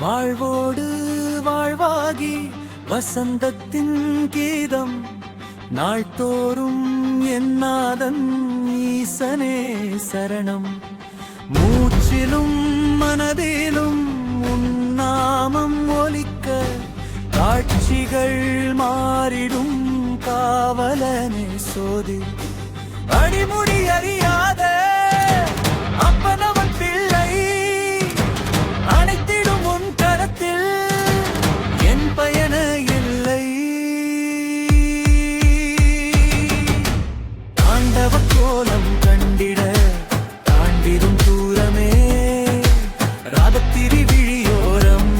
வாழ்வோடு வாழ்வாகி வசந்தத்தின் கீதம் நாள்தோறும் என்னாதன் ஈசனே சரணம். மூச்சிலும் மனதிலும் உன்னாமம் ஒலிக்க காட்சிகள் மாறிடும் காவலனே சோதி. அடிமுடி அறியாத அப்பனவன் பிள்ளை அனைத்திடும் உன் கரத்தில் என் பயண இல்லை. தாண்டவ கோலம் கண்டிட தாண்டிடும் தூரமே ராகத்திரி விழியோரம்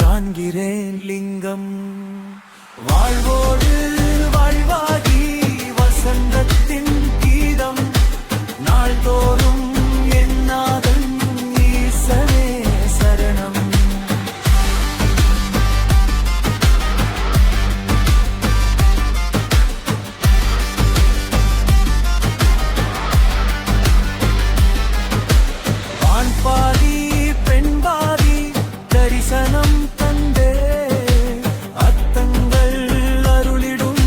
காண்கிறேன் லிங்கம். வாழ்வோடு வாழ்வாகி வசந்தத்தின் கீதம் நாள்தோறும் என்னாதன் ஈசனே சரணம். ஆண் பாதி பெண் பாதி தரிசனம் தந்தே அத்தங்கள் அருளிடும்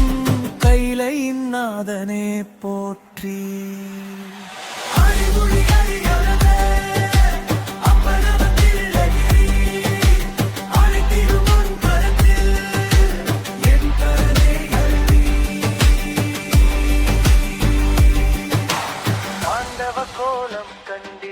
கைலையின் நாதனே போற்றி. அடிமுடி அறியாத அப்பனவன் பிள்ளை அனைத்திடும் உன் கரத்தில் என் கரமே அள்ளி. ஆண்டவ கோலம் கண்டு